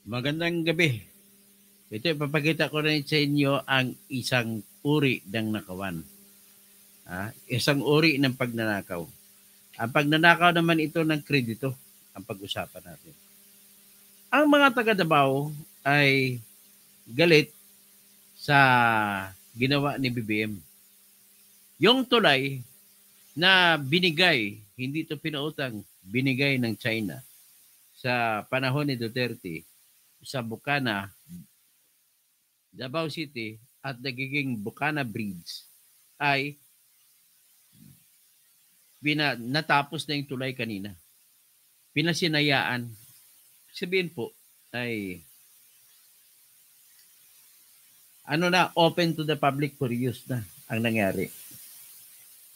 Magandang gabi. Ito, ipapakita ko rin sa inyo ang isang uri ng nakawan. Isang uri ng pagnanakaw. Ang pagnanakaw naman ito ng kredito, ang pag-usapan natin. Ang mga taga Davao ay galit sa ginawa ni BBM. Yung tulay na binigay, hindi ito pinautang, binigay ng China sa panahon ni Duterte sa Bukana, Davao City at nagiging Bukana Bridge ay natapos na yung tulay kanina. Pinasinayaan. Sabihin po ay open to the public for use na ang nangyari.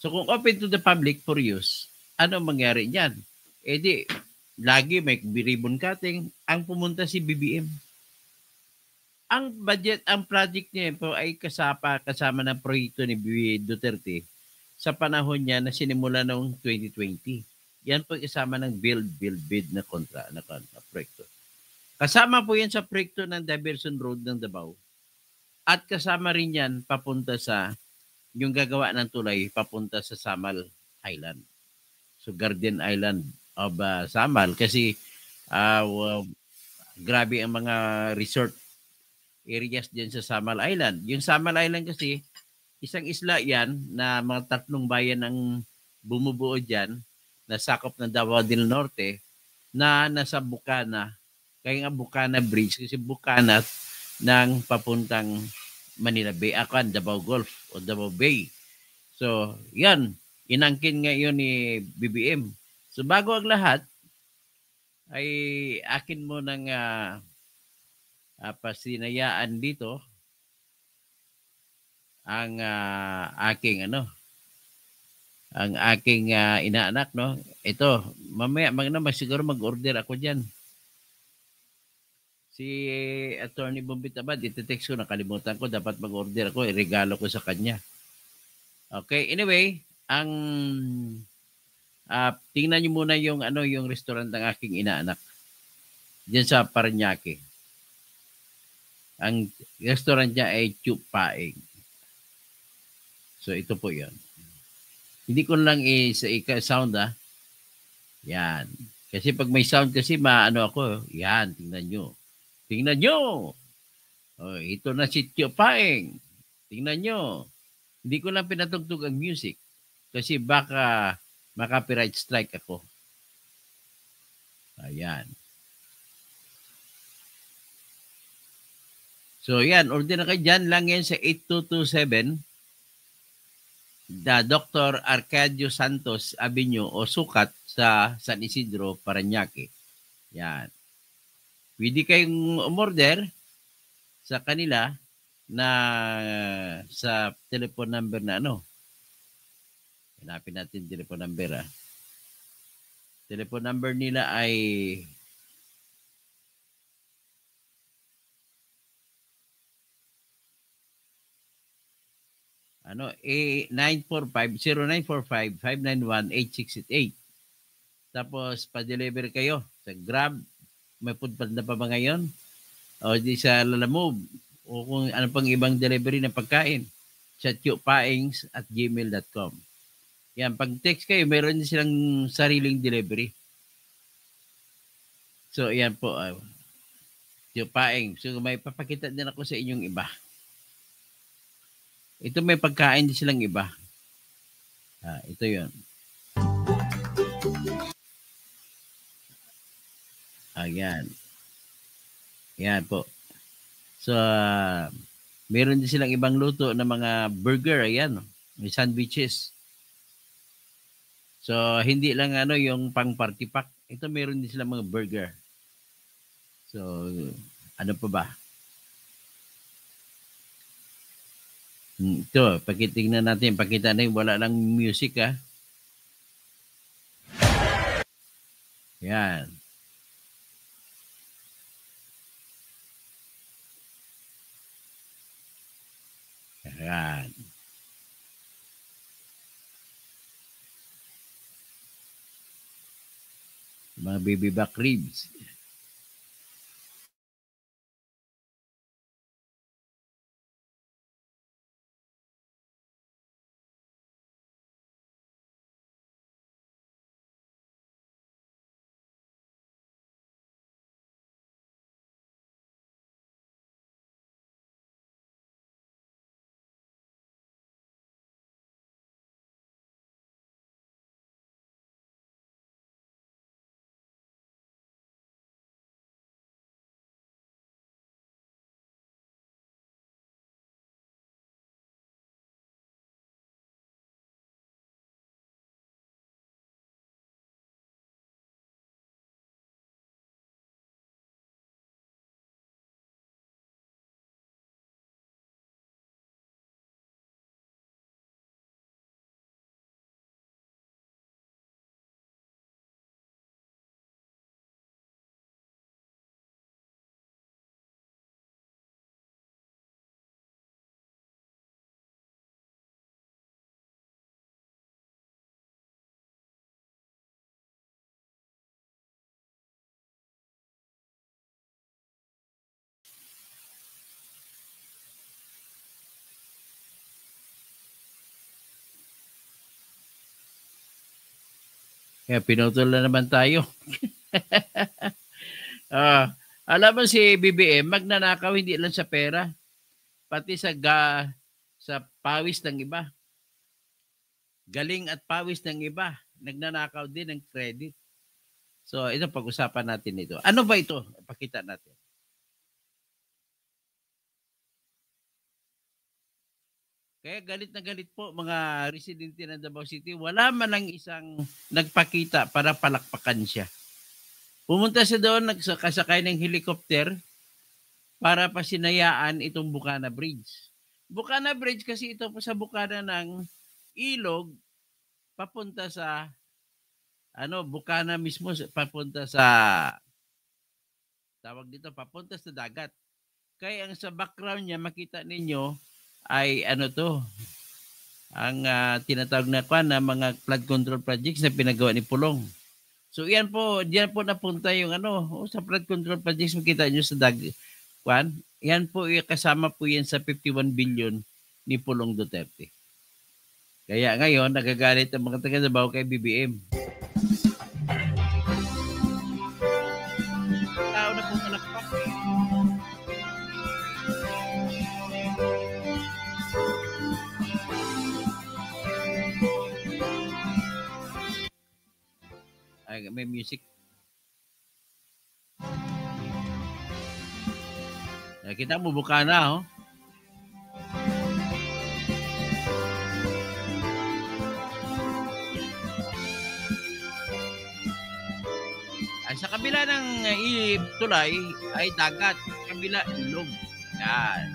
So kung open to the public for use, ano mangyari niyan? Di, lagi may ribbon cutting, ang pumunta si BBM. Ang budget, ang project niya po ay kasama ng proyekto ni Duterte sa panahon niya na sinimula noong 2020. Yan po kasama ng bid na proyekto. Kasama po yan sa proyekto ng Diversion Road ng Davao. At kasama rin yan papunta sa yung gagawa ng tulay papunta sa Samal Island. So Garden Island of Samal kasi grabe ang mga resort areas din sa Samal Island. Yung Samal Island kasi isang isla yan na mga 3 bayan ang bumubuo dyan na sakop ng Davao del Norte na nasa Bukana. Kaya nga Bukana Bridge kasi Bukana ng papuntang Manila Bay. Davao Gulf o Davao Bay. So, yan. Inangkin ngayon ni BBM. So, bago ang lahat, ay akin mo ng pasinayaan dito ang aking inaanak, no? Ito, mamaya siguro mag-order ako diyan. Si Attorney Bombit Abad, iti-text ko, nakalimutan ko, dapat mag-order ako, iregalo ko sa kanya. Okay, anyway, ang tingnan niyo muna yung yung restaurant ng aking inaanak. Diyan sa Parañaque. Ang restaurant niya ay Chupaing. So ito po 'yon. Hindi ko lang sound Yan. Kasi pag may sound kasi ako, yan, tingnan nyo. Tingnan nyo! Oh, ito na si Tio Paeng. Tingnan nyo. Hindi ko lang pinatugtog ang music kasi baka maka-copyright strike ako. Ayan. So yan, order na kayo dyan lang yan sa 8227 Dr. Arcadio Santos Avenue o Sukat sa San Isidro, Parañaque. Yan. Pwede kayong umorder sa kanila na sa telephone number na Hanapin natin telephone number Telephone number nila ay 0945-591-8688. Tapos pa-deliver kayo sa Grab. May foodpad na pa ba ngayon? O di sa Lalamove. O kung ano pang ibang delivery ng pagkain. Sa chupaings@gmail.com. Yan, pag text kayo, meron din silang sariling delivery. So, yan po. Chupaing. So, may papakita din ako sa inyong iba. Ito may pagkain din silang iba. Ito yon. Ayan. Yan po. So, meron din silang ibang luto na mga burger. Ayan. May sandwiches. So, hindi lang yung pang party pack. Ito meron din silang mga burger. So, ano pa ba? Ito, pakitingnan natin. Pakita na wala lang music Yan. Yan. Mga baby back ribs. Kaya pinutol na naman tayo. Alam mo si BBM, magnanakaw hindi lang sa pera, pati sa pawis ng iba. Galing at pawis ng iba, nagnanakaw din ng credit. So, ito pag-usapan natin ito. Ano ba ito? Pakita natin. Kaya galit na galit po mga residente ng Davao City. Wala man lang isang nagpakita para palakpakan siya. Pumunta siya doon, nagsakasakay ng helicopter para pasinayaan itong Bukana Bridge. Bukana Bridge kasi ito po sa bukana ng ilog papunta sa Bukana mismo papunta sa tawag dito, papunta sa dagat. Kaya ang sa background niya makita ninyo ay ang tinatawag na mga flood control projects na pinagawa ni Pulong. So yan po, diyan po napunta yung sa flood control projects makita niyo sa yan po kasama po yan sa 51 billion ni Pulong Duterte. Kaya ngayon nagagalit ang mga taga Davao kay BBM. Tao na po malakpak. Ay, may music. Kita mo Bukana, Ay, sa kabila ng tulay ay dagat, sa kabila ilog. Yan.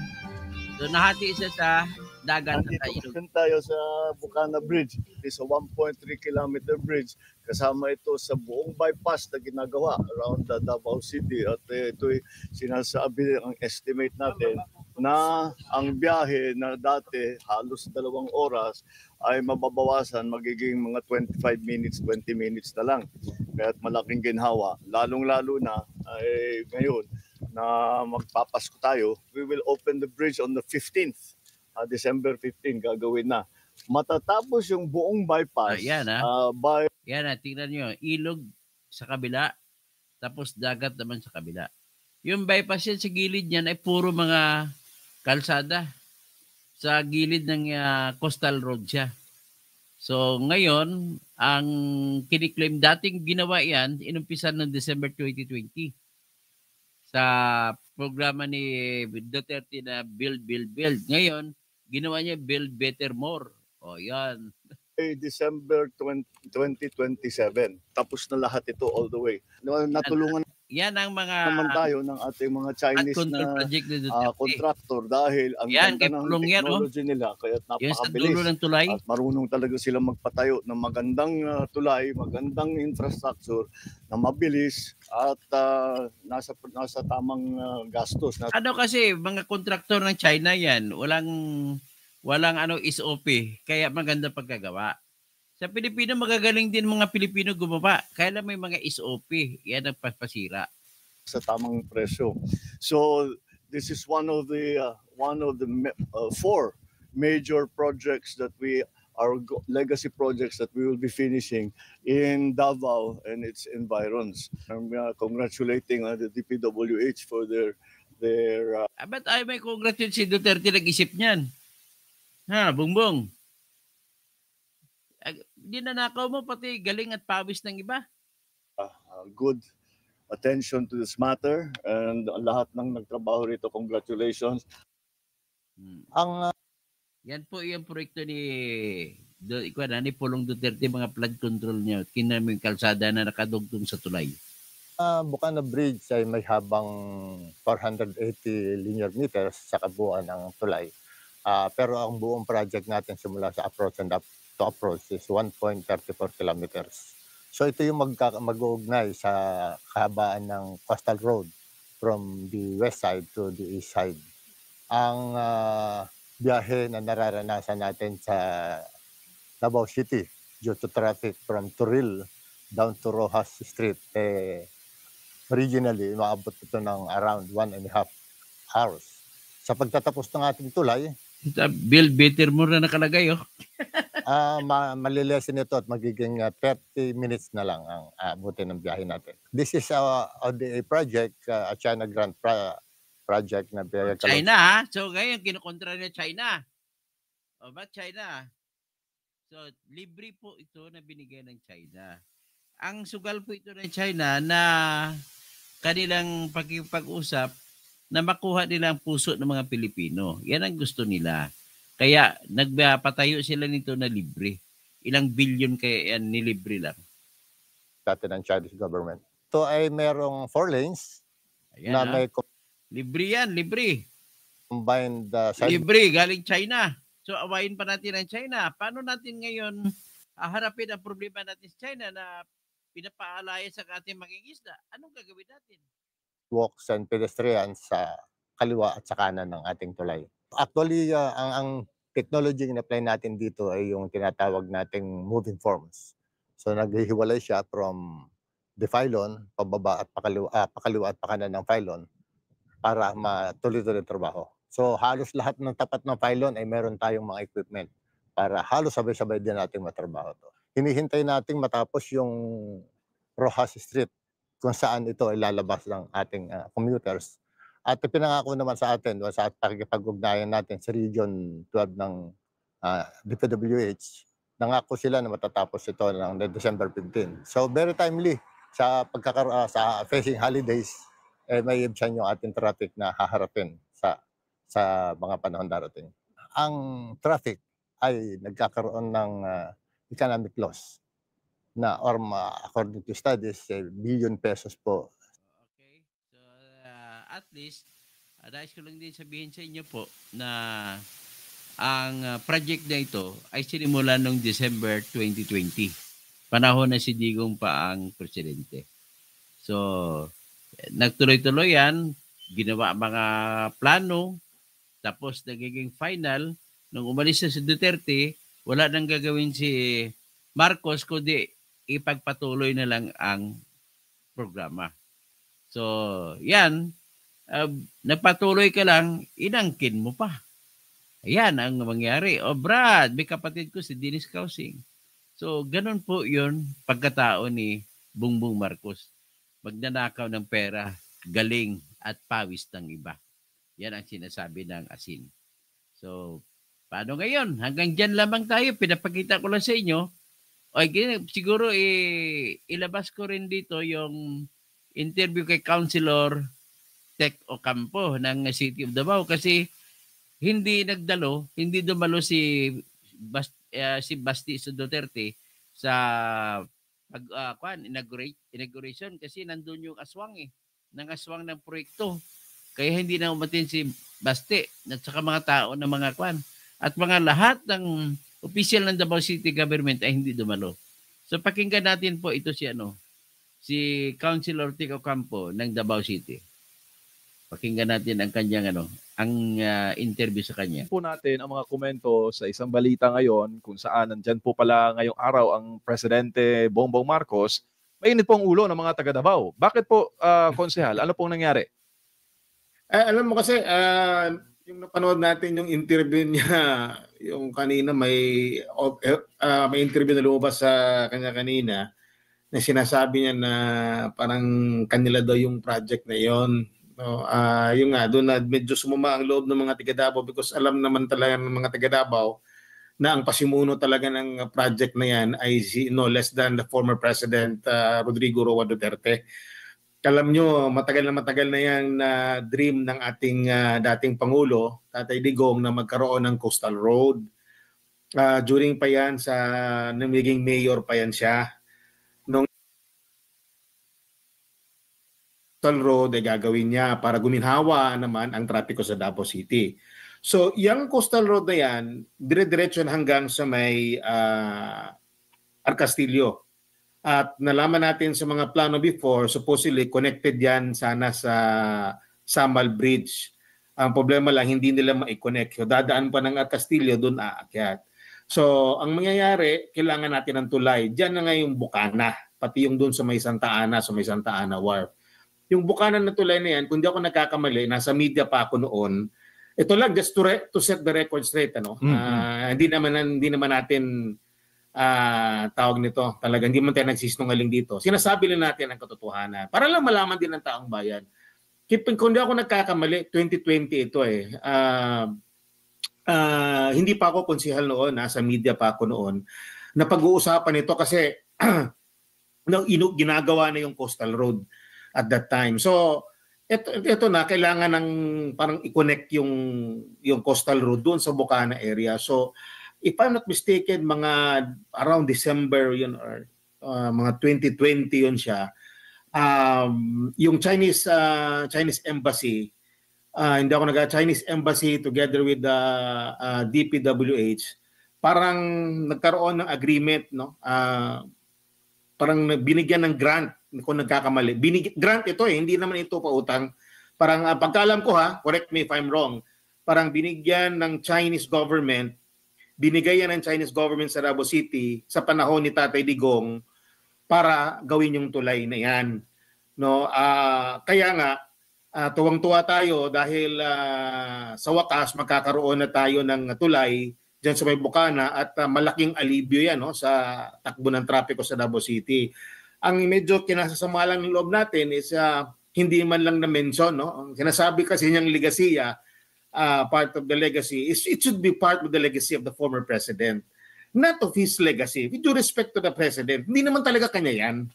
So nahati isa sa dagat at ilog. Tayo sa Bukana Bridge. It's a 1.3 kilometer bridge. Kasama ito sa buong bypass na ginagawa around the Davao City. At ito'y sinasabi, ang estimate natin, na ang biyahe na dati halos 2 oras ay mababawasan, magiging mga 25 minutes, 20 minutes na lang. Kaya't malaking ginhawa. Lalong-lalo na ay ngayon na magpapasko tayo, we will open the bridge on the 15th. December 15, gagawin na. Matatapos yung buong bypass. Yan tingnan nyo. Ilog sa kabila, tapos dagat naman sa kabila. Yung bypass yan sa gilid niyan ay puro mga kalsada. Sa gilid ng coastal road siya. So ngayon, ang kiniklaim dating ginawa yan, inumpisan ng December 2020. Sa programa ni Duterte na Build. Ngayon, ginawa niya Build Better More. O yan. December 2027. Tapos na lahat ito all the way. Natulungan yan ang mga naman tayo ng ating mga Chinese na contractor dahil ang ganda ng technology nila kaya napakabilis ng tulay. At marunong talaga sila magpatayo ng magandang tulay, magandang infrastructure na mabilis at nasa tamang gastos. Kasi mga kontraktor ng China yan, walang SOP, kaya maganda pagkagawa. Sa Pilipino, magagaling din mga Pilipino gumawa. Kaya lang may mga SOP. Yan ang pasira. Sa tamang presyo. So, this is one of the 4 major projects that our legacy projects that we will be finishing in Davao and its environs. I'm congratulating the DPWH for their But ay may congratulate si Duterte nag-isip niyan. Bongbong. Dinanakaw mo pati galing at pawis ng iba. Good attention to this matter and lahat ng nagtrabaho rito, congratulations. Yan po yung proyekto ni Pulong Duterte, mga flood control niya. Kinaming kalsada na nakadugtong sa tulay. Bukana Bridge ay may habang 480 linear meters sa kabuuan ng tulay. Pero ang buong project natin simula sa approach and to approach is 1.34 kilometers. So ito yung mag-uugnay sa kahabaan ng coastal road from the west side to the east side. Ang biyahe na nararanasan natin sa Davao City due to traffic from Turil down to Rojas Street, originally, maabot ito ng around 1.5 hours. Sa pagtatapos ng ating tulay, Build Better More na nakalagay, Malilesin ito at magiging 30 minutes na lang ang aabutin ng biyahe natin. This is a ODA project, a China Grant project na China, ha? So ngayon, kinukontra niya China. O, ba't China? So, libre po ito na binigay ng China. Ang sugal po ito ng China na kanilang pag-usap na makuha nila ang puso ng mga Pilipino. Yan ang gusto nila. Kaya nagpatayo sila nito na libre. Ilang bilyon kaya yan nilibre lang. Dati ng Chinese government. Ito ay merong 4 lanes. Ayan, na may libre yan, libre. Combined libre, galing China. So awayin pa natin ang China. Paano natin ngayon harapin ang problema natin sa China na pinapaalaya sa ating mangingisda? Anong gagawin natin? Walks and pedestrians sa kaliwa at sa kanan ng ating tulay. Actually, ang technology na apply natin dito ay yung tinatawag nating moving forms. So naghihiwalay siya from the pylon, pababa at pakaliwa at pakanan ng pylon para matuloy-tuloy trabaho. So halos lahat ng tapat ng pylon ay meron tayong mga equipment para halos sabay-sabay din natin matrabaho to. Hinihintay nating matapos yung Rojas Street kung saan ito ay lalabas ng ating commuters. At pinangako naman sa atin sa pakikipag-ugnayan natin sa Region 12 ng DPWH, nangako sila na matatapos ito ng December 15. So very timely sa sa facing holidays, may ibsan yung ating traffic na haharapin sa mga panahon darating. Ang traffic ay nagkakaroon ng economic loss na according to studies, billion pesos po. Okay. So at least, nais ko lang din sabihin sa inyo po na ang project na ito ay sinimulan noong December 2020. Panahon na si Digong pa ang presidente. So, nagtuloy-tuloy yan, ginawa mga plano, tapos nagiging final. Nung umalis na si Duterte, wala nang gagawin si Marcos kundi ipagpatuloy na lang ang programa. So, yan, nagpatuloy ka lang, inangkin mo pa. Ayan ang mangyari. O Brad, may kapatid ko si Dennis Causing. So, ganun po yun pagkatao ni Bongbong Marcos. Magnanakaw ng pera, galing at pawis ng iba. Yan ang sinasabi ng asin. So, paano ngayon? Hanggang dyan lamang tayo. Pinapakita ko lang sa inyo. O, siguro ilabas ko rin dito yung interview kay Councilor Tec Ocampo ng City of Davao kasi hindi dumalo si Basti Duterte sa inauguration kasi nandun yung aswang ng proyekto. Kaya hindi na umatin si Basti at saka mga tao ng mga at mga lahat ng official ng Davao City government ay hindi dumalo. So pakinggan natin po ito si Councilor Tec Ocampo ng Davao City. Pakinggan natin ang kanyang interview sa kanya. Po natin ang mga komento sa isang balita ngayon kung saan nandyan po pala ngayong araw ang Presidente Bongbong Marcos. Mainit po ang ulo ng mga taga Davao. Bakit po, Konsehal? Ano pong nangyari? Alam mo kasi, yung napanood natin yung interview niya, yung kanina may interview na lumabas sa kanya kanina na sinasabi niya na parang kanila daw yung project na yon. No, yung nga doon na medyo sumama ang loob ng mga taga Davao because alam naman talaga ng mga taga Davao na ang pasimuno talaga ng project na yan ay no less than the former President Rodrigo Roa Duterte. Alam nyo, matagal na yan na dream ng ating dating Pangulo, Tatay Digong, na magkaroon ng coastal road. During pa yan sa namiging mayor pa yan siya. Nung coastal road ay gagawin niya para guminhawa naman ang trapiko sa Davao City. So, yung coastal road na yan, dire-diretso hanggang sa may Arcastillo. At nalaman natin sa mga plano before, supposedly connected yan sana sa Samal Bridge. Ang problema lang, hindi nila ma-connect. So, dadaan pa ng Arcastillo, doon aakyat. So, ang mangyayari, kailangan natin ng tulay. Diyan na nga yung Bukana, pati yung doon sa may Santa Ana Wharf. Yung Bukana na tulay na yan, kung di ako nagkakamali, nasa media pa ako noon, ito lang just to set the record straight, ano. Hindi naman natin tawag nito, talaga hindi man tayo nagsisinungaling dito. Sinasabi lang natin ang katotohanan para lang malaman din ng taong bayan. Kung di ako nagkakamali, 2020 ito eh. Hindi pa ako konsehal noon, nasa media pa ako noon. Napag-uusapan ito kasi ginagawa na yung coastal road at that time. So, ito na, kailangan ng parang i-connect yung coastal road doon sa Bukana area. So, if I'm not mistaken, mga around December yun or mga 2020 yun siya. Yung Chinese embassy, hindi ako Chinese embassy together with the DPWH, parang nagkaroon ng agreement, no? Parang binigyan ng grant, kung nagkakamali. Grant ito eh, hindi naman ito pautang. Parang pagkaalam ko correct me if I'm wrong, parang binigyan ng Chinese government, binigay yan ng Chinese government sa Davao City sa panahon ni Tatay Digong para gawin yung tulay na yan. No, kaya nga tuwang-tuwa tayo dahil sa wakas magkakaroon na tayo ng tulay diyan sa may Bukana at malaking alibyo yan, no, sa takbo ng trapiko sa Davao City. Ang medyo kinasasama lang ng loob natin is hindi man lang na-mention, no. Ang sinasabi kasi niyang legasiya, part of the legacy is it should be part of the legacy of the former president, not of his legacy. With due respect to the president, hindi naman talaga kanya yan.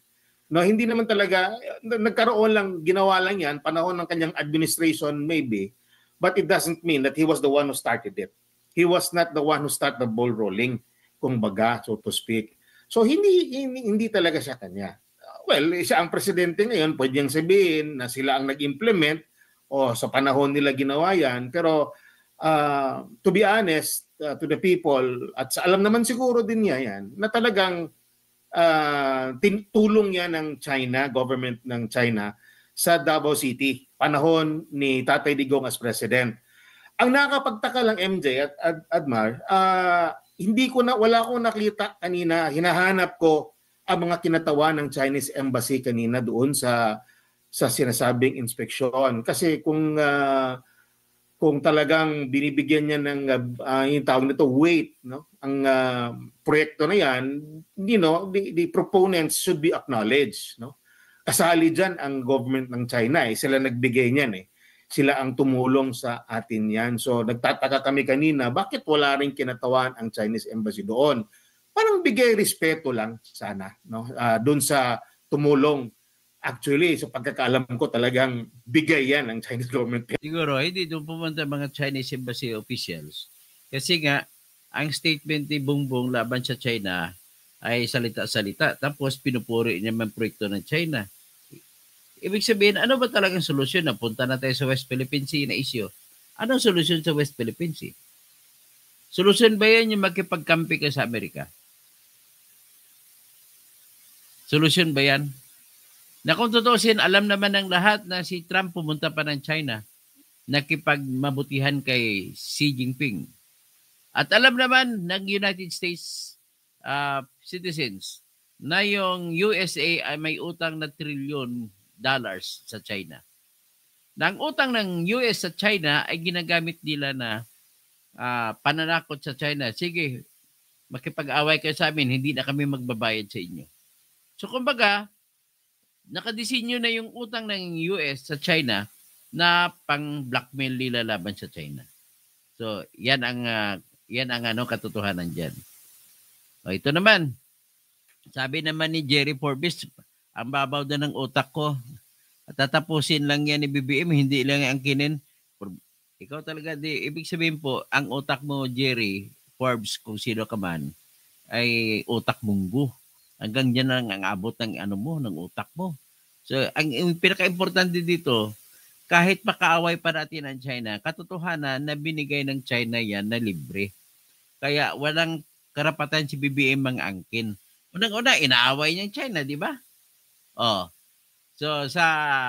No, hindi naman talaga, nagkaroon lang, ginawa lang yan, panahon ng kanyang administration maybe, but it doesn't mean that he was the one who started it. He was not the one who started the ball rolling, kumbaga, so to speak. So hindi talaga siya kanya. Well, siya ang presidente ngayon, pwede niyang sabihin na sila ang nag-implement o sa panahon nila ginawa yan. Pero to be honest, to the people, at alam naman siguro din niya yan, na talagang tulong yan ng China, government ng China, sa Davao City, panahon ni Tatay Digong as president. Ang nakakapagtaka lang, MJ at Admar, wala akong nakita kanina, hinahanap ko ang mga kinatawan ng Chinese embassy kanina doon sa sinasabing inspeksyon. Kasi kung talagang binibigyan niya ng yung tawag nito weight, no, ang proyekto na yan, the proponents should be acknowledged, no. Kasali diyan ang government ng China eh. Sila nagbigay niyan eh. Sila ang tumulong sa atin yan. So nagtataka kami kanina, bakit wala ring kinatawan ang Chinese embassy doon? Parang bigay respeto lang sana, no, doon sa tumulong. Actually, sa pagkakaalam ko talagang bigay yan ng Chinese government. Siguro, hindi doon pumunta mga Chinese embassy officials. Kasi nga, ang statement ni Bongbong laban sa China ay salita-salita. Tapos pinupuri niya ang proyekto ng China. Ibig sabihin, ano ba talagang solusyon? Napunta na tayo sa West Philippine Sea na issue. Anong solusyon sa West Philippine Sea? Solusyon ba yan yung makipagkampi ka sa Amerika? Solusyon ba yan? Na kung tutusin, alam naman ng lahat na si Trump pumunta pa ng China, nakipagmabutihan kay Xi Jinping. At alam naman ng United States citizens na yung USA ay may utang na $1 trillion sa China. Na ang utang ng US sa China ay ginagamit nila na pananakot sa China. Sige, makipag-away kayo sa amin, hindi na kami magbabayad sa inyo. So kumbaga, nakadesinyo na yung utang ng US sa China na pang-blackmail nila laban sa China. So, yan ang katotohanan diyan. O ito naman. Sabi naman ni Jerry Forbes, ang babaw na ng utak ko. At tatapusin lang yan ni BBM, hindi lang angkinin. Ikaw talaga, ibig sabihin po, ang utak mo, Jerry Forbes, kung sino ka man, ay utak munggo. Hanggang dyan lang ang abot ng ng utak mo. So, ang pinaka-importante dito, kahit makaaway pa natin ang China, katotohanan na binigay ng China yan na libre. Kaya walang karapatan si BBM mang angkin. Unang-una, inaaway niya ang China, di ba? Oh. So,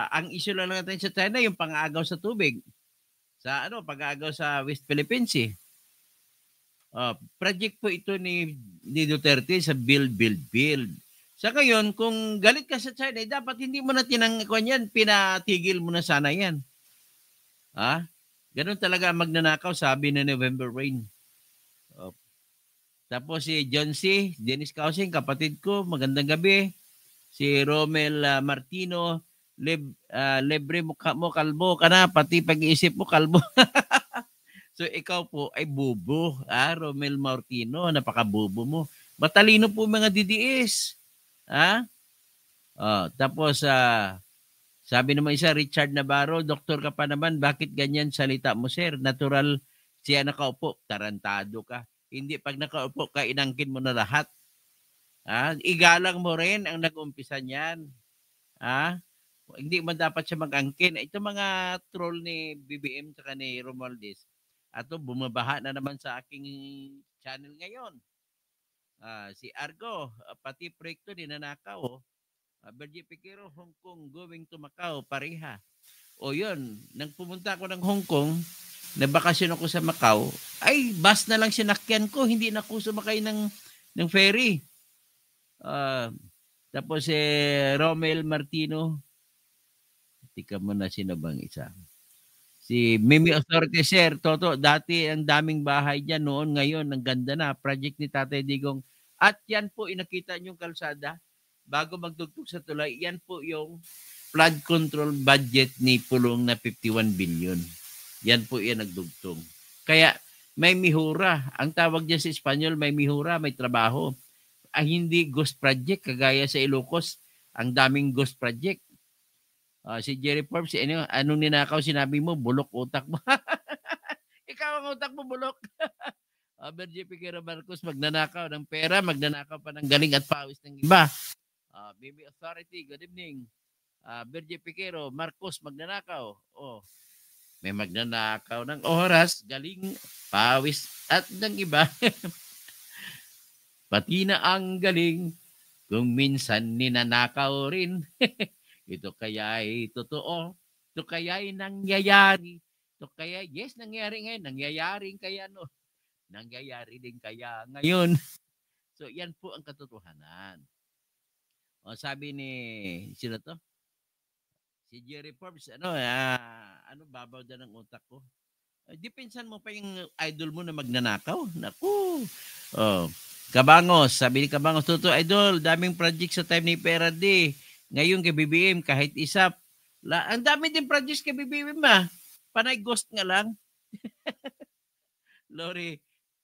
ang issue lang natin sa China, yung pang-agaw sa tubig. Pag-agaw sa West Philippine Sea. Project po ito ni Duterte sa build. Sa ngayon, kung galit ka sa China, dapat hindi mo na tinangkuan yan, pinatigil mo na sana yan. Ganun talaga ang magnanakaw, sabi ni November Rain. Oh. Tapos si John C., Dennis Causing, kapatid ko, magandang gabi. Si Romel Martino, libre mukha mo, kalbo ka na, pati pag-iisip mo, kalbo. So ikaw po ay bubo, Romel Martino, napakabubo mo. Matalino po mga DDS. Tapos sabi naman isa, Richard Navarro, doktor ka pa naman, bakit ganyan salita mo, sir? Natural siya nakaupo, tarantado ka. Hindi pag nakaupo ka, inangkin mo na lahat. Igalang mo rin ang nag-umpisa niyan. Hindi man dapat siya mag-angkin. Ito mga troll ni BBM at ni Romualdez. Ato, bumabaha na naman sa aking channel ngayon. Si Argo, pati proyekto ninanakaw. Bergie Piquero, Hong Kong, going to Macau, pareha. O yun, nang pumunta ako ng Hong Kong, nabakasyon ako sa Macau, ay bus na lang sinakyan ko, hindi na ako sumakay ng ferry. Tapos Romel Martino, tika mo na sino bang isa? Si Mimi Authority, sir, Toto, dati ang daming bahay dyan noon, ngayon, ang ganda na, project ni Tatay Digong. At yan po, inakita niyong kalsada, bago magtugtog sa tulay, yan po yung flood control budget ni Pulong na 51 billion. Yan po yan nagdugtong. Kaya may mihura. Ang tawag dyan sa Espanyol, may mihura, may trabaho. Hindi ghost project, kagaya sa Ilocos, ang daming ghost project. Si Jerry Forbes, anong ninakaw sinabi mo? Bulok utak mo. Ikaw ang utak mo, bulok. Bergie Piquero Marcos, magnanakaw ng pera, magnanakaw pa ng galing at pawis ng iba. Mimi Authority, good evening. Bergie Piquero, Marcos, magnanakaw. May magnanakaw ng oras, galing, pawis, at ng iba. Pati na ang galing, kung minsan ninanakaw rin. Ito kaya ay totoo. Ito kaya ay nangyayari. Ito kaya, yes, nangyayari ngayon. Nangyayari kaya no. Nangyayari din kaya ngayon. So, yan po ang katotohanan. Sabi ni, sino to? Si Jerry Forbes, babaw na ng utak ko. Dipinsan mo pa yung idol mo na magnanakaw. Naku. Kabangos, sabi ni Kabangos, Toto, idol, daming project sa time ni PRD. Ngayon kay BBM, kahit isa. Ang dami din projects kay BBM Panay ghost nga lang.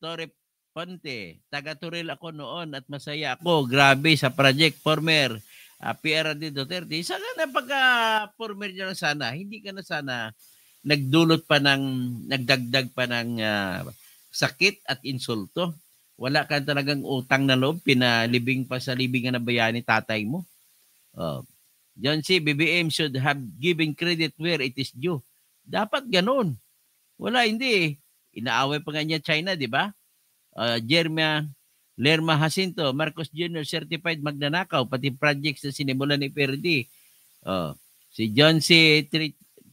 Torre Ponte, taga-Turil ako noon at masaya ako. Grabe sa project, former PRD Duterte. Sana na pagka-former niya lang sana, hindi ka na sana nagdulot pa nagdagdag pa ng sakit at insulto. Wala ka talagang utang na loob, pinalibing pa sa libingan ng bayani tatay mo. John C., BBM should have given credit where it is due. Dapat ganun. Wala, hindi. Inaaway pa nga niya China, di ba? Lerma Jacinto, Marcos Jr. certified magnanakaw, pati projects na sinimulan ni PRD. Si John C.,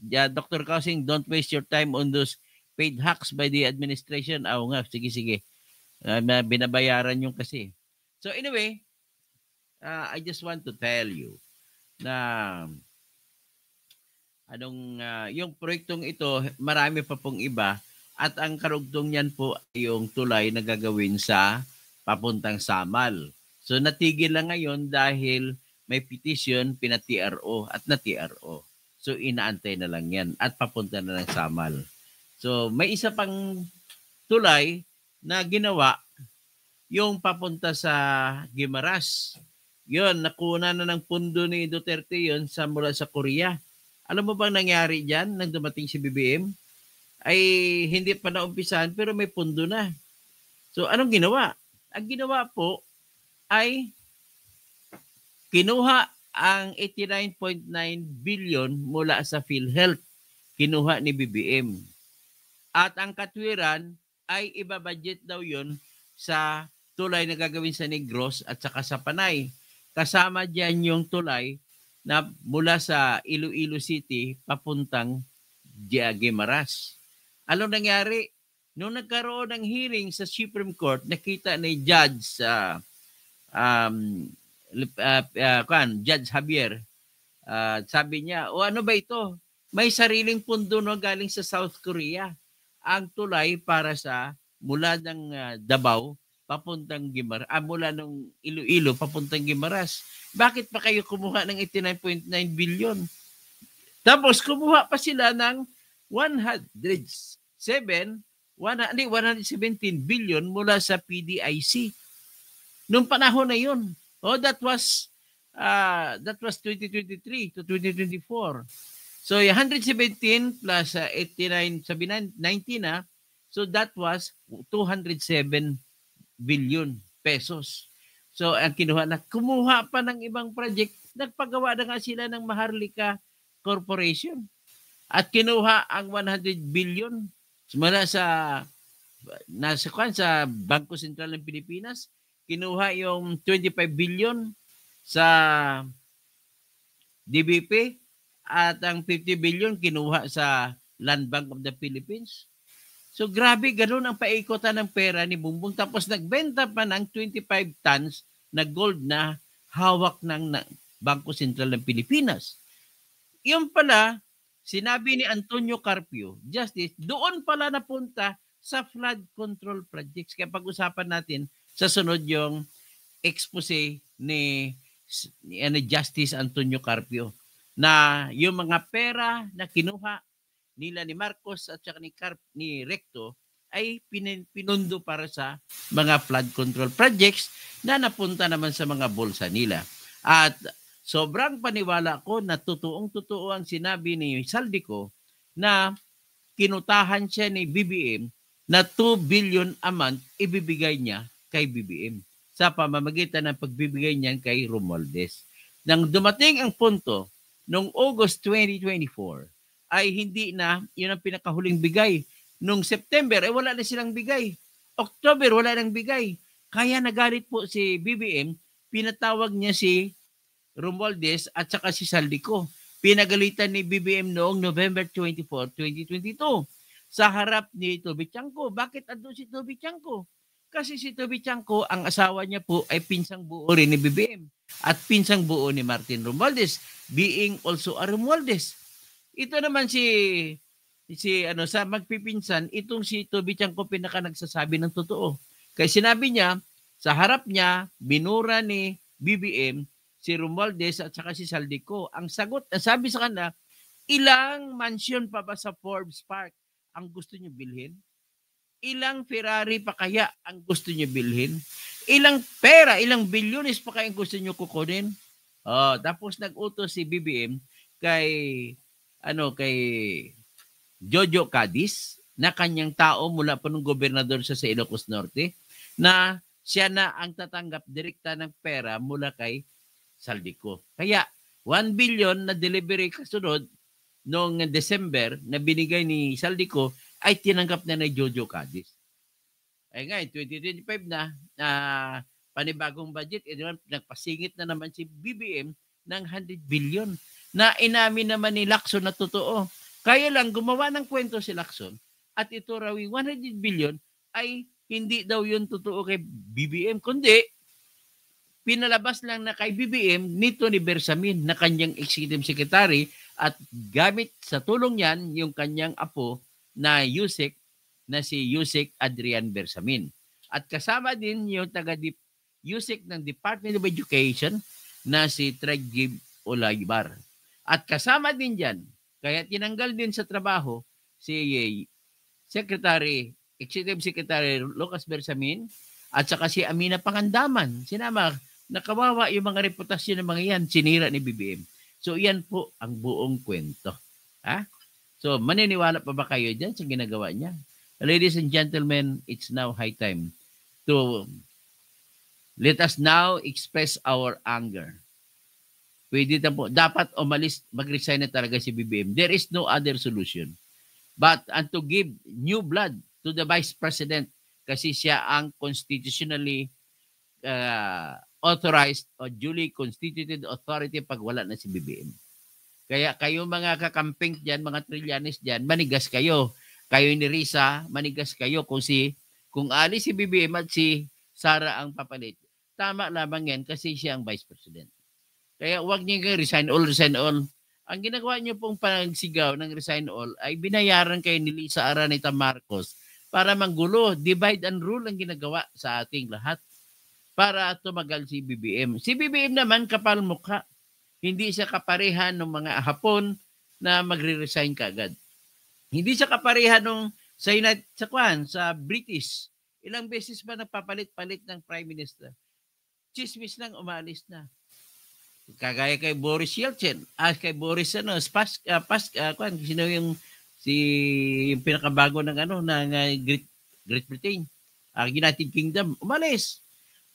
Dr. Causing, don't waste your time on those paid hacks by the administration. Sige. Binabayaran yung kasi. So anyway, I just want to tell you na yung proyektong ito, marami pa pong iba at ang karugtong niyan po ay yung tulay na gagawin sa papuntang Samal. So natigil lang ngayon dahil may petition pina-TRO at na-TRO. So inaantay na lang yan at papunta na ng Samal. So may isa pang tulay na ginawa yung papunta sa Guimaras. Yun, nakuna na ng pundo ni Duterte yun mula sa Korea. Alam mo bang nangyari dyan nang dumating si BBM? Ay hindi pa naumpisahan pero may pundo na. So anong ginawa? Ang ginawa po ay kinuha ang 89.9 billion mula sa PhilHealth. Kinuha ni BBM. At ang katwiran ay ibabudget daw yun sa tulay na gagawin sa Negros at saka sa Panay. Kasama dyan yung tulay na mula sa Iloilo City papuntang Guimaras. Ano nangyari? Nung nagkaroon ng hearing sa Supreme Court, nakita ni Judge Judge Javier, sabi niya, ano ba ito? may sariling pundo no galing sa South Korea. Ang tulay para sa mula ng Davao papuntang Guimaras, mula ng Iloilo papuntang Guimaras. Bakit pa kayo kumuha ng 89.9 billion? Tapos kumuha pa sila ng 117 billion mula sa PDIC. Noong panahon na yun. That was 2023 to 2024. So 117 plus 89, sabi na 19 na. So that was 207 billion pesos. So ang kinuha na, kumuha pa ng ibang project, nagpagawa na nga sila ng Maharlika Corporation. At kinuha ang 100 billion mula sa Bangko Sentral ng Pilipinas. Kinuha yung 25 billion sa DBP at ang 50 billion kinuha sa Land Bank of the Philippines. So grabe, ganun ang paikotan ng pera ni Bongbong. Tapos nagbenta pa ng 25 tons na gold na hawak ng Bangko Sentral ng Pilipinas. Yung pala, sinabi ni Antonio Carpio, Justice, doon pala napunta sa flood control projects. Kaya pag-usapan natin sa sunod yung expose ni Justice Antonio Carpio na yung mga pera na kinuha nila ni Marcos at saka ni Recto ay pinundo para sa mga flood control projects na napunta naman sa mga bulsa nila. At sobrang paniwala ko na totoong-totoo ang sinabi ni Saldico na kinutahan siya ni BBM na 2 billion a month ibibigay niya kay BBM sa pamamagitan ng pagbibigay niyan kay Romualdez. Nang dumating ang punto, noong August 2024, ay hindi na, yun ang pinakahuling bigay. Noong September, ay wala na silang bigay. October, wala nang bigay. Kaya nagalit po si BBM, pinatawag niya si Romualdez at saka si Saldico. Pinagalitan ni BBM noong November 24, 2022 sa harap ni Toby Chanco. Bakit andun si Toby Chanco? Kasi si Toby Chanco, ang asawa niya po ay pinsang buo rin ni BBM at pinsang buo ni Martin Romualdez, being also a Romualdez. Ito naman sa magpipinsan, itong si Toby Chanco pinaka nagsasabi ng totoo. Kaya sinabi niya, sa harap niya, binura ni BBM si Romualdez at saka si Saldico. Ang sagot, sabi sa kanila, ilang mansion pa ba sa Forbes Park ang gusto niyo bilhin? Ilang Ferrari pa kaya ang gusto niyo bilhin? Ilang pera, ilang bilyones pa kaya ang gusto niyo kukunin? Tapos nag-utos si BBM kay Jojo Cadiz na kanyang tao mula pa nung gobernador sa Ilocos Norte na siya na ang tatanggap direkta ng pera mula kay Saldico. Kaya 1 billion na delivery kasunod noong December na binigay ni Saldico ay tinanggap na Jojo Cadiz. Ay nga, 2025 na panibagong budget, nagpasingit na naman si BBM ng 100 billion na inamin naman ni Lacson na totoo. Kaya lang gumawa ng kwento si Lacson at ito raw yung 100 billion ay hindi daw yun totoo kay BBM, kundi pinalabas lang na kay BBM nito ni Bersamin na kanyang executive secretary at gamit sa tulong yan yung kanyang apo na Yusek na si Yusek Adrian Bersamin. At kasama din yung Yusek ng Department of Education na si Treg Olaybar. At kasama din dyan, kaya tinanggal din sa trabaho si Executive Secretary Lucas Bersamin at saka si Amina Pangandaman. Sinama, nakawawa yung mga reputasyon ng mga yan, sinira ni BBM. So yan po ang buong kwento. So maniniwala pa ba kayo dyan sa ginagawa niya? Ladies and gentlemen, it's now high time to let us now express our anger. Pwede na po. Dapat umalis, mag-resign na talaga si BBM. There is no other solution. But and to give new blood to the Vice President kasi siya ang constitutionally authorized o duly constituted authority pag wala na si BBM. Kaya kayo mga kakamping dyan, mga Trillanes dyan, manigas kayo. Kayo ni Risa, manigas kayo kung alis si BBM at si Sara ang papalit. Tama lamang yan kasi siya ang Vice President. Kaya huwag niyo resign all. ang ginagawa niyo pong pagsigaw ng resign all ay binayaran kayo ni Lisa Araneta Marcos para manggulo. Divide and rule ang ginagawa sa ating lahat para tumagal si BBM. Si BBM naman kapal mukha. Hindi siya kaparehan ng mga Hapon na magre-resign kaagad. Hindi siya kaparehan nung sa British. Ilang beses ba nagpapalit-palit ng Prime Minister? Chismis lang, umalis na. Kagaya kay Boris Yeltsin, kay Boris sino yung pinakabago ng Great Britain, United Kingdom, umalis.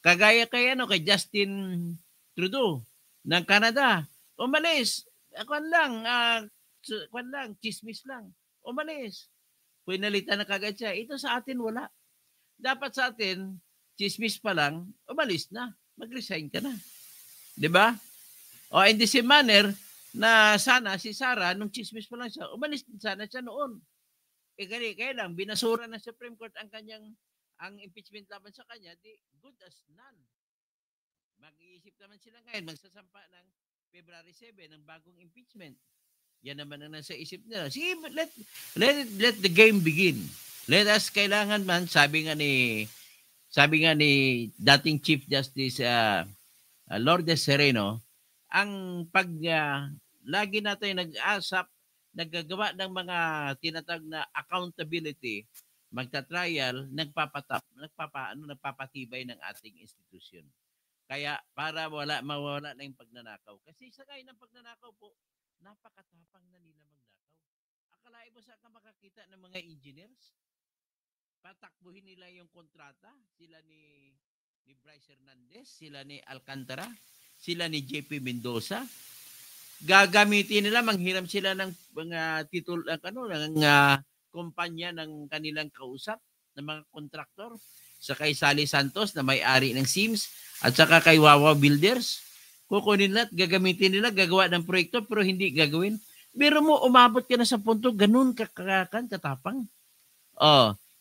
Kagaya kay kay Justin Trudeau ng Canada, umalis. Chismis lang, umalis. Pinalitan na kagad siya. Ito sa atin wala. Dapat sa atin, chismis pa lang, umalis na. Mag-resign ka na. 'Di ba? O in the same manner na sana si Sara, nung chismis pa lang siya, umalis sana siya noon. Kaya lang, binasura ng Supreme Court ang impeachment laban sa kanya, di good as none. Mag-iisip naman sila ngayon, magsasampa ng February 7 ng bagong impeachment. Yan naman ang nasa isip nila. Sige, let the game begin. Let us, kailangan man, sabi nga ni dating Chief Justice Lourdes Sereno, ang lagi natin naggagawa ng mga tinatag na accountability, magta-trial, nagpapatibay ng ating institusyon. Kaya para mawala na yung pagnanakaw. Kasi sa kaya ng pagnanakaw po, napakatapang na nila magnakaw. Akalain mo saan ka makakita ng mga engineers? Patakbuhin nila yung kontrata. Sila ni Bryce Hernandez, sila ni Alcantara, sila ni JP Mendoza. Gagamitin nila, manghiram sila ng mga ng kumpanya ng kanilang kausap, ng mga kontraktor. Sa kay Sally Santos na may-ari ng Sims at saka kay Wawa Builders. Kukunin nila at gagamitin nila, gagawa ng proyekto pero hindi gagawin. Pero mo, umabot ka na sa punto, ganun katapang.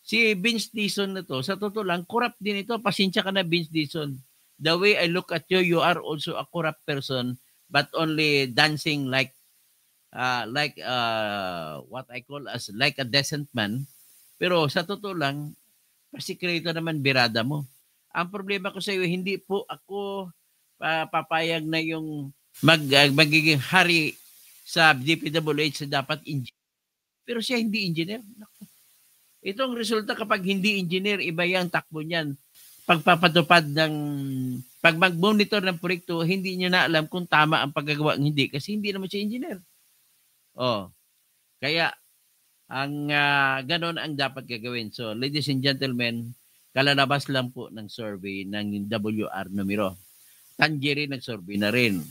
Si Vince Dizon na to, sa totoo lang, corrupt din ito. Pasensya ka na, Vince Dizon. The way I look at you, you are also a corrupt person, but only dancing like what I call as like a decent man. Pero sa totoo lang, pasikreto naman birada mo. Ang problema ko sa iyo, hindi po ako papayag na yung magiging hari sa DPWH sa dapat engineer. Pero siya hindi engineer. Itong resulta kapag hindi engineer, iba yung takbo niyan. Pagpapatupad pag mag-monitor ng proyekto, hindi niya na alam kung tama ang paggagawa ng hindi kasi hindi naman siya engineer. Kaya ganon ang dapat gagawin. So, ladies and gentlemen, kalalabas lang po ng survey ng WR numero. Tangerine nag-survey na rin.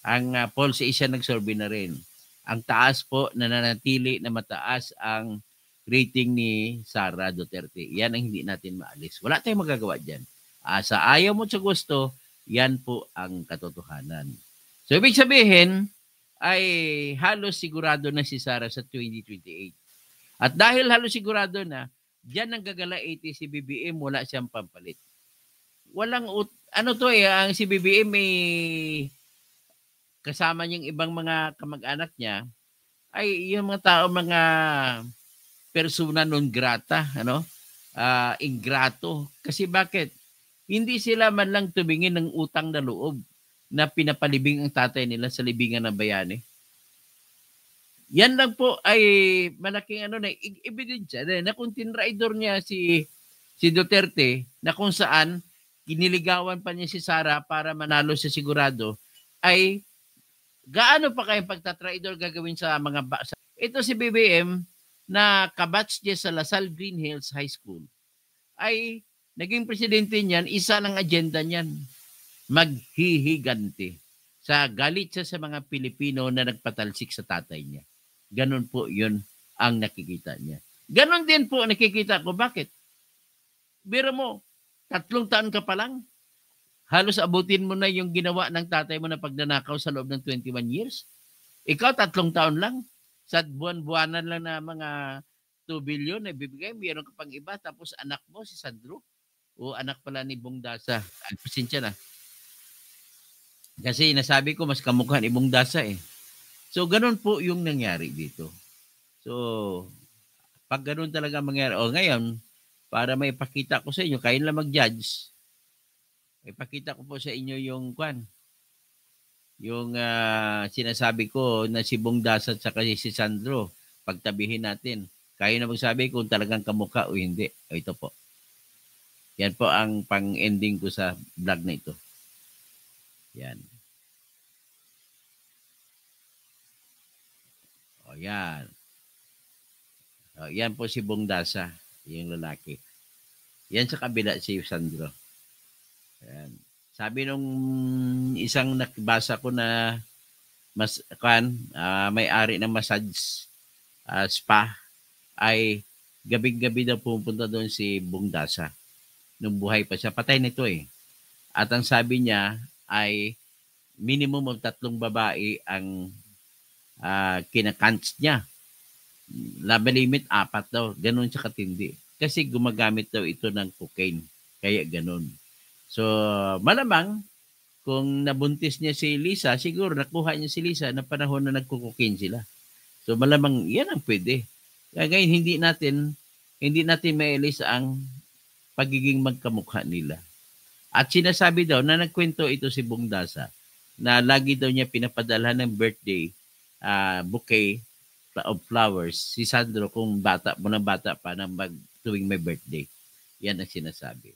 Ang Pulse Asia nag-survey na rin. Ang taas po, nananatili na mataas ang rating ni Sara Duterte. Yan ang hindi natin maalis. Wala tayong magagawa dyan. Sa ayaw mo sa gusto, yan po ang katotohanan. So, ibig sabihin, ay halos sigurado na si Sara sa 2028. At dahil halos sigurado na, diyan ang gagalaiti si BBM, wala siyang pampalit. Walang, ang si BBM may kasama niyang ibang mga kamag-anak niya, ay yung mga tao, mga persona non grata, ingrato. Kasi bakit? Hindi sila man lang tumingin ng utang na loob na pinapalibing ang tatay nila sa libingan ng bayani. Yan lang po ay malaking ebidensya na kung tinraidor niya si Duterte na kung saan kiniligawan pa niya si Sara para manalo sa sigurado, ay gaano pa kayong pagtatraidor gagawin sa mga basa? Ito si BBM na kabatch niya sa Lasal Green Hills High School ay naging presidente niyan, isa ng agenda niyan, maghihiganti. Galit siya sa mga Pilipino na nagpatalsik sa tatay niya. Ganon po yun ang nakikita niya. Ganon din po nakikita ko. Bakit? Biro mo, 3 taon ka pa lang, halos abutin mo na yung ginawa ng tatay mo na pagnanakaw sa loob ng 21 years. Ikaw, 3 taon lang. Sa buwan-buwanan lang na mga 2 billion na bibigay, mayroon ka pang iba. Tapos anak mo, si Sandro, o anak pala ni Bong Dasa. Pasensya na. Kasi nasabi ko, mas kamukha ni Bong Dasa eh. So, ganun po yung nangyari dito. So, pag ganun talaga mangyari, ngayon, para may pakita ko sa inyo, kayo lang mag-judge, ipakita ko po sa inyo yung yung sinasabi ko na si Bong Dasat sa kasi si Sandro, pagtabihin natin. Kayo na magsabi kung talagang kamukha o hindi. Ito po. Yan po ang pang-ending ko sa vlog na ito. Yan. Yan. Yan po si Bong Dasa, yung lalaki. Yan sa kabila si Sandro. Yan. Sabi nung isang nakibasa ko na may-ari ng massage spa ay gabing-gabi daw pupunta doon si Bong Dasa. Nung buhay pa siya. Patay nito eh. At ang sabi niya ay minimum of 3 babae ang kinakants niya. Laban limit 4 daw. Ganun siya katindi. Kasi gumagamit daw ito ng cocaine. Kaya ganun. So, malamang kung nabuntis niya si Lisa, siguro nakuha niya si Lisa na panahon na nagkukukin sila. So, malamang yan ang pwede. Kaya ngayon, hindi natin mailis ang pagiging magkamukha nila. At sinasabi daw na nagkwento ito si Bong Dasa na lagi daw niya pinapadala ng birthday bouquet of flowers si Sandro kung bata pa na tuwing may birthday. Yan ang sinasabi.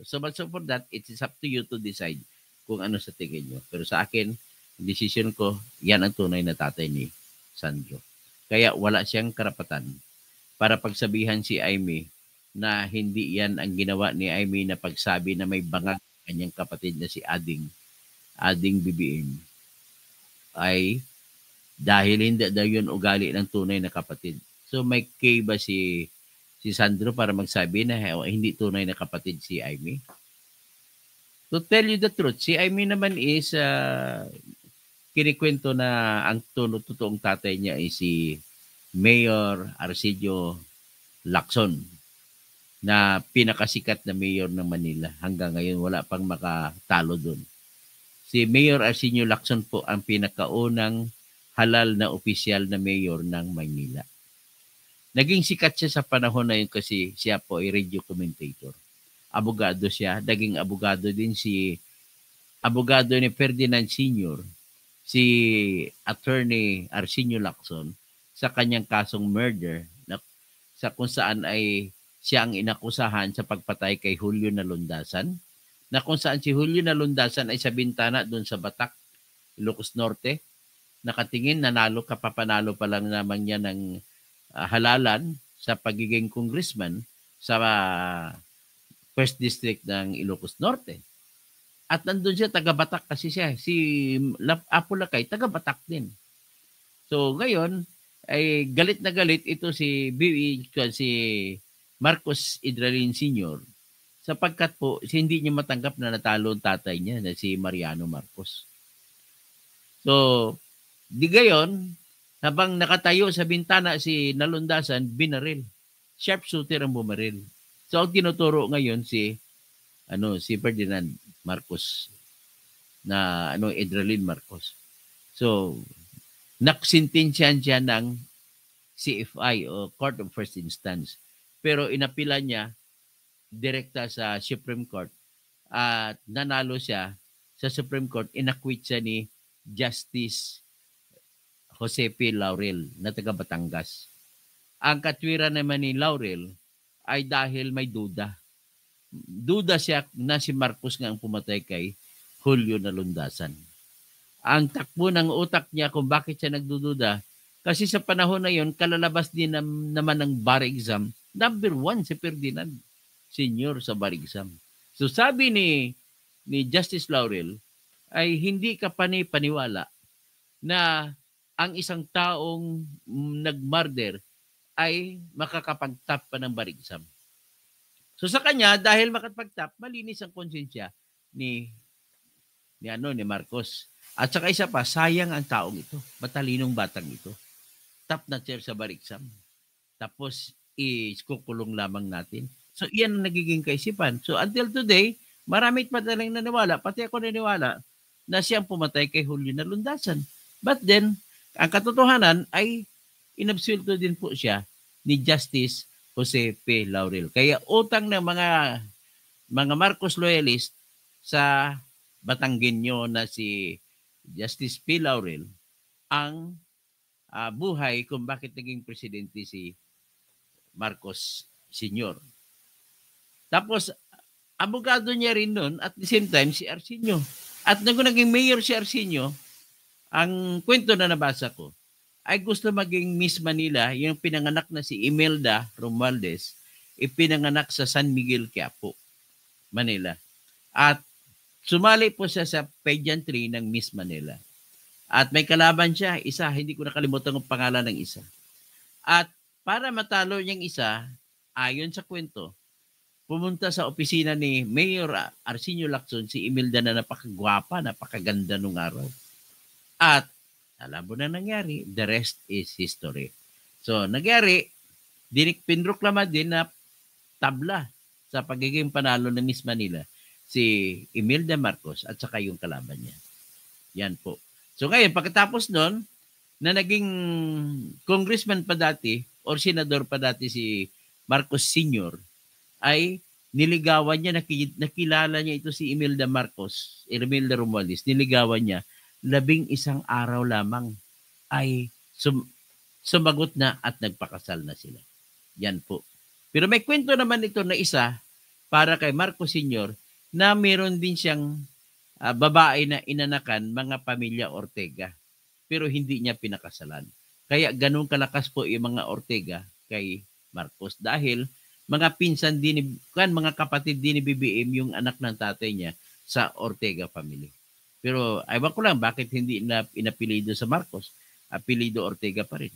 So for that, it is up to you to decide kung ano sa tingin nyo. Pero sa akin, decision ko, yan ang tunay na tatay ni Sandro. Kaya wala siyang karapatan para pagsabihan si Aimee na hindi yan ang ginawa ni Aimee na pagsabi na may bangag kanyang kapatid na si Ading BBM ay dahil hindi daw yun ugali ng tunay na kapatid. So may kay ba si Sandro para magsabi na hindi tunay na kapatid si Aimee? To tell you the truth, si Aimee naman is kinikwento na ang totoong tatay niya ay si Mayor Arcidio Lacson na pinakasikat na mayor ng Manila. Hanggang ngayon wala pang makatalo doon. Si Mayor Arcidio Lacson po ang pinakaunang halal na opisyal na mayor ng Manila. Naging sikat siya sa panahon na yun kasi siya po ay radio commentator. Abogado siya. Naging abogado din abogado ni Ferdinand Sr., si Attorney Arcidio Lacson sa kanyang kasong murder sa kung saan ay siya ang inakusahan sa pagpatay kay Julio Nalundasan, na kung saan si Julio Nalundasan ay sa bintana doon sa Batak, Ilocos Norte, nakatingin, kapapanalo pa lang naman niya ng halalan sa pagiging congressman sa First District ng Ilocos Norte. At nandun siya, taga-Batak kasi siya. Si Apo Lakay, taga-Batak din. So ngayon, ay galit na galit ito si Marcos Idralin Sr. sapagkat po hindi niya matanggap na natalo ang tatay niya na si Mariano Marcos. So, di gayon, habang nakatayo sa bintana si Nalundasan, binaril. Sharpshooter ang bumaril. So, ang tinuturo ngayon si Ferdinand Marcos na Idralin Marcos. So, naksintensyahan siya ng CFI o Court of First Instance. Pero inapila niya direkta sa Supreme Court at nanalo siya sa Supreme Court. Inacquit siya ni Justice Jose P. Laurel na taga Batangas. Ang katwiran naman ni Laurel ay dahil may duda. Duda siya na si Marcos nga ang pumatay kay Julio Nalundasan. Ang takbo ng utak niya kung bakit siya nagdududa, kasi sa panahon na yon, kalalabas din naman ng bar exam, number 1 si Ferdinand Sr. sa bar exam. So sabi ni Justice Laurel, ay hindi ka paniwala na ang isang taong nag-murder ay makakapag-top pa ng bar exam. So sa kanya, dahil makapag-top, malinis ang konsensya ni Marcos. At saka isa pa, sayang ang taong ito. Matalinong batang ito. Top na chair sa bar exam. Tapos, kukulong lamang natin. So, iyan ang nagiging kaisipan. So, until today, marami pa talang naniwala, pati ako naniwala, na siyang pumatay kay Julio Nalundasan. But then, Ang katotohanan ay inabsulto din po siya ni Justice Jose P. Laurel. Kaya utang ng mga Marcos loyalist sa Batanggenyo na si Justice P. Laurel ang buhay kung bakit naging presidente si Marcos Sr. Tapos, abogado niya rin nun at the same time si Arsenio. At nung naging mayor si Arsenio, ang kwento na nabasa ko ay gusto maging Miss Manila, yung pinanganak na si Imelda Romualdez, ipinanganak sa San Miguel, Quiapo, Manila. At sumali po siya sa pageantry ng Miss Manila. At may kalaban siya, isa, hindi ko nakalimutan ang pangalan ng isa. At para matalo niyang isa, ayon sa kwento, pumunta sa opisina ni Mayor Arsenio Lacson si Imelda na napakagwapa, napakaganda nung araw. At alam mo na nangyari, the rest is history. So, nangyari, pinroklama din na tabla sa pagiging panalo ng Miss Manila si Imelda Marcos at saka yung kalaban niya. Yan po. So ngayon, pagkatapos nun, na naging congressman pa dati or senador pa dati si Marcos Sr., ay niligawan niya, nakilala niya ito si Imelda Marcos, Imelda Romualdez, niligawan niya, 11 araw lamang ay sumagot na at nagpakasal na sila. Yan po. Pero may kwento naman ito na isa para kay Marcos Sr. na meron din siyang babae na inanakan mga pamilya Ortega pero hindi niya pinakasalan. Kaya ganun kalakas po yung mga Ortega kay Marcos dahil mga pinsan din, mga kapatid din ni BBM yung anak ng tatay niya sa Ortega family. Pero aywan ko lang bakit hindi na inapelido sa Marcos, apelido Ortega pa rin.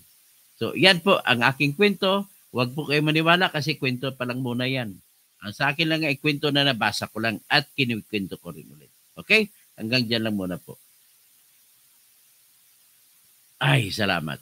So yan po ang aking kwento. Huwag po kayo maniwala kasi kwento pa lang muna yan. Ang sa akin lang ay kwento na nabasa ko lang at kinikwento ko rin ulit. Okay? Hanggang dyan lang muna po. Ay, salamat.